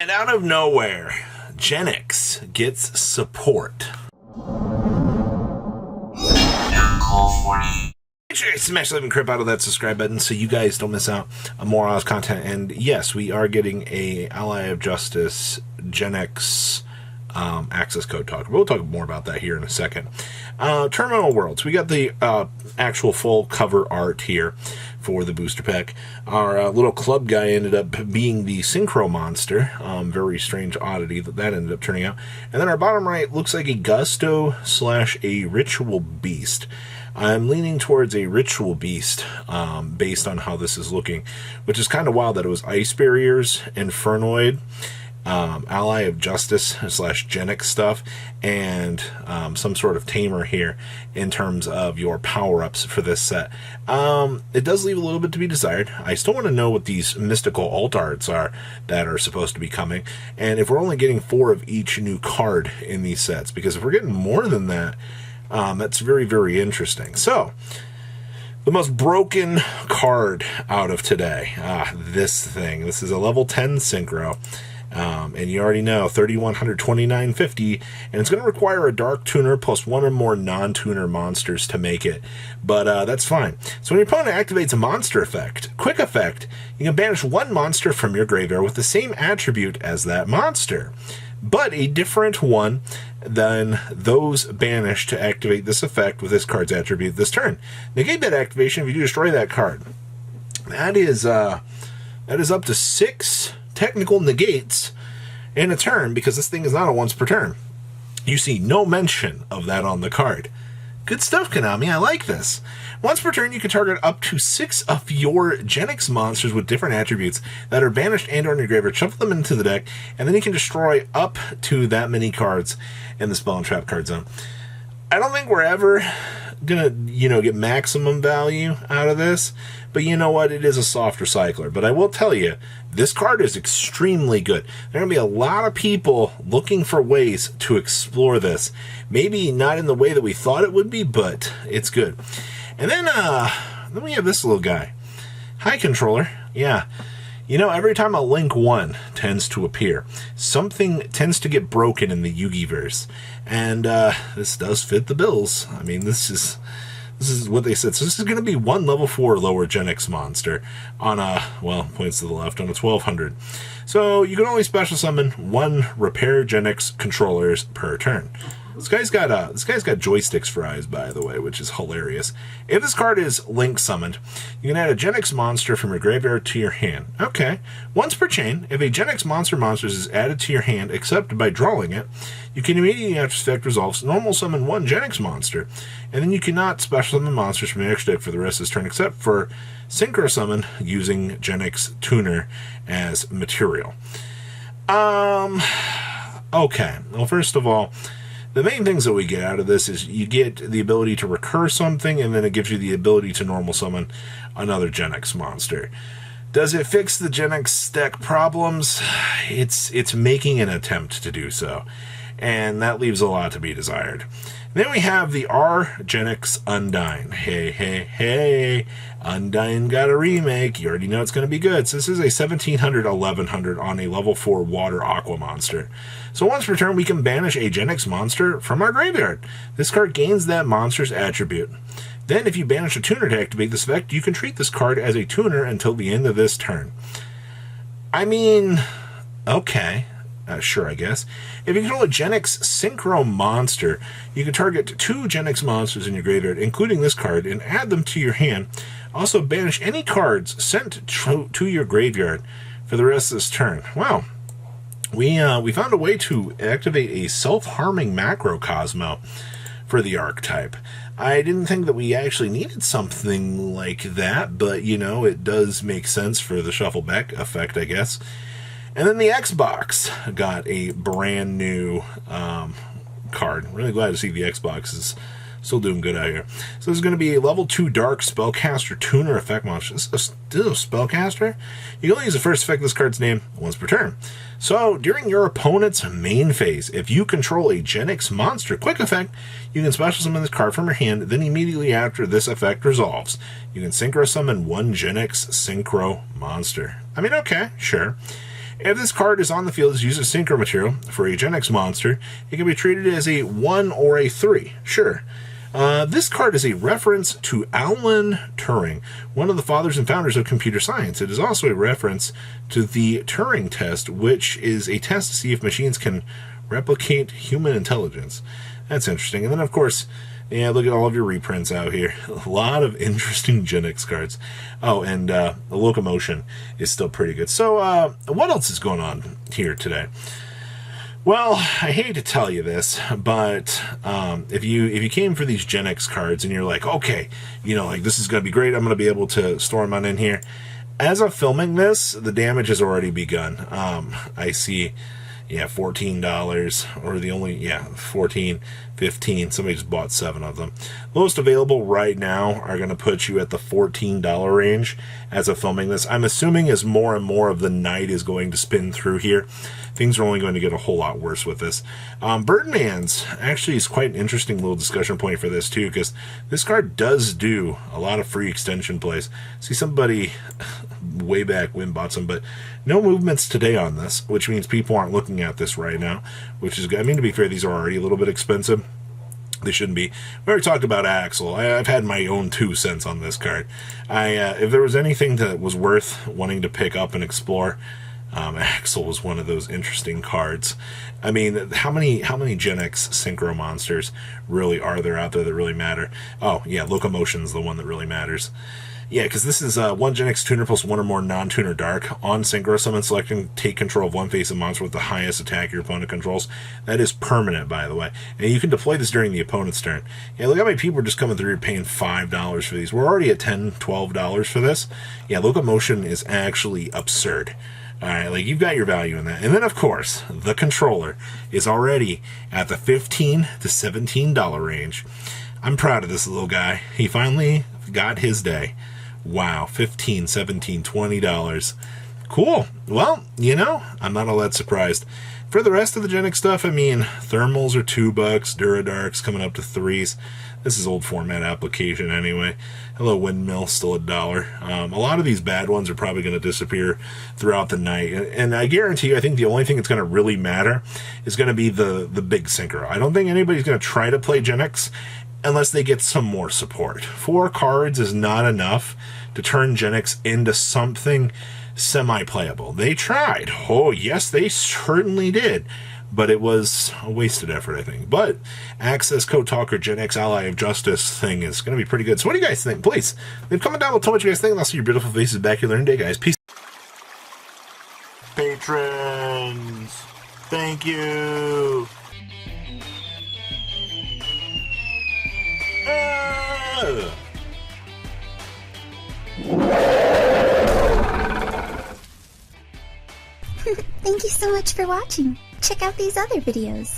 And out of nowhere, Genex gets support. Make sure you smash the living crap out of that subscribe button so you guys don't miss out on more Oz content. And yes, we are getting a Ally of Justice Genex access code talk. We'll talk more about that here in a second. Terminal Worlds. We got the actual full cover art here for the booster pack. Our little club guy ended up being the Synchro Monster. Very strange oddity that ended up turning out. And then our bottom right looks like a Gusto / a Ritual Beast. I'm leaning towards a Ritual Beast based on how this is looking, which is kind of wild that it was Ice Barriers, Infernoid, Ally of Justice / Genex stuff, and some sort of tamer here in terms of your power-ups for this set. It does leave a little bit to be desired. I still want to know what these mystical alt arts are that are supposed to be coming, and if we're only getting 4 of each new card in these sets, because if we're getting more than that, that's very, very interesting. So, the most broken card out of today. This thing. This is a level 10 Synchro. And you already know, 3100, 2950, and it's going to require a Dark Tuner plus 1 or more non-tuner monsters to make it, but that's fine. So when your opponent activates a monster effect, quick effect, you can banish 1 monster from your graveyard with the same attribute as that monster, but a different one than those banished to activate this effect with this card's attribute this turn. Negate that activation if you destroy that card. That is up to 6 technical negates in a turn, because this thing is not a once per turn. You see no mention of that on the card. Good stuff, Konami. I like this. Once per turn, you can target up to 6 of your Genex monsters with different attributes that are banished and/or in your graveyard. Shuffle them into the deck, and then you can destroy up to that many cards in the spell and trap card zone. I don't think we're ever gonna, get maximum value out of this, but you know what? It is a soft recycler. But I will tell you, this card is extremely good. There are going to be a lot of people looking for ways to explore this. Maybe not in the way that we thought it would be, but it's good. And then we have this little guy. Hi, controller. Yeah. Every time a Link 1 tends to appear, something tends to get broken in the Yugiverse. And this does fit the bills. I mean, this is what they said. So this is going to be 1 level 4 lower Genex monster on a, points to the left, on a 1200. So you can only special summon 1 repair Genex controllers per turn. This guy's got joysticks for eyes, by the way, which is hilarious. If this card is Link summoned, you can add a Genex monster from your graveyard to your hand. Okay. Once per chain, if a Genex monster is added to your hand, except by drawing it, you can immediately, after effect resolves, normal summon 1 Genex monster, and then you cannot special summon monsters from your extra deck for the rest of this turn, except for Synchro Summon using Genex Tuner as material. Okay. Well, first of all, the main things that we get out of this is you get the ability to recur something, and then it gives you the ability to normal summon another Genex monster. Does it fix the Genex deck problems? It's making an attempt to do so, and that leaves a lot to be desired. Then we have the R Genex Undyne. Hey, Undyne got a remake. You already know it's going to be good. So this is a 1700, 1100 on a level 4 water aqua monster. So once per turn, we can banish a Genex monster from our graveyard. This card gains that monster's attribute. Then if you banish a tuner to activate this effect, you can treat this card as a tuner until the end of this turn. I mean, okay. Sure, I guess. If you control a Genex Synchro monster, you can target 2 Genex monsters in your graveyard, including this card, and add them to your hand. Also, banish any cards sent to your graveyard for the rest of this turn. Wow. We found a way to activate a self-harming Macrocosmo for the archetype. I didn't think that we actually needed something like that, but, it does make sense for the shuffle back effect, I guess. And then the Xbox got a brand new card. Really glad to see the Xbox is still doing good out here. So there's going to be a level 2 Dark Spellcaster Tuner effect monster. This is still a Spellcaster? You can only use the first effect of this card's name once per turn. So during your opponent's main phase, if you control a Genex monster quick effect, you can special summon this card from your hand. Then immediately after this effect resolves, you can synchro summon 1 Genex Synchro monster. I mean, okay, sure. If this card is on the field as used as synchro material for a Genex monster, it can be treated as a 1 or a 3. Sure. This card is a reference to Alan Turing, one of the fathers and founders of computer science. It is also a reference to the Turing test, which is a test to see if machines can replicate human intelligence. That's interesting. And then, of course, yeah, look at all of your reprints out here. A lot of interesting Genex cards. Oh, and the Locomotion is still pretty good. So, what else is going on here today? Well, I hate to tell you this, but if you came for these Genex cards and you're like, okay, you know, like this is going to be great, I'm going to be able to store them on in here. As of filming this, the damage has already begun. I see, yeah, $14, or the only, yeah, 14, 15. Somebody just bought 7 of them. Most available right now are going to put you at the $14 range as of filming this. I'm assuming as more and more of the night is going to spin through here, things are only going to get a whole lot worse with this. Birdman's actually is quite an interesting little discussion point for this too, because this card does do a lot of free extension plays. See, somebody way back when bought some, but no movements today on this, which means people aren't looking at this right now, which is good. I mean, to be fair, these are already a little bit expensive. They shouldn't be. We already talked about Axel. I've had my own 2 cents on this card. If there was anything that was worth wanting to pick up and explore, Axel was one of those interesting cards. I mean, how many Genex synchro monsters really are there out there that really matter? Oh, yeah, Locomotion's the one that really matters. Yeah, because this is 1 Genex tuner plus 1 or more non-tuner dark. On synchro, summon, select, and take control of one face of monster with the highest attack your opponent controls. That is permanent, by the way. And you can deploy this during the opponent's turn. Yeah, look how many people are just coming through here paying $5 for these. We're already at $10, $12 for this. Yeah, Locomotion is actually absurd. Alright, like, you've got your value in that. And then, of course, the controller is already at the $15 to $17 range. I'm proud of this little guy. He finally got his day. Wow, $15, $17, $20. Cool. Well, you know, I'm not all that surprised. For the rest of the Genex stuff, I mean, thermals are $2, Duradarks coming up to 3s. This is old format application anyway. Hello Windmill, still $1. A lot of these bad ones are probably going to disappear throughout the night. And I guarantee you, I think the only thing that's going to really matter is going to be the big synchro. I don't think anybody's going to try to play Genex unless they get some more support. 4 cards is not enough to turn Genex into something semi-playable. They tried. Oh, yes, they certainly did. But it was a wasted effort, I think. But Access Code Talker Genex Ally of Justice thing is going to be pretty good. So what do you guys think? Please, leave a comment down below. Tell me what you guys think. And I'll see your beautiful faces back here later today, guys. Peace. Patrons, thank you. Thank you so much for watching. Check out these other videos.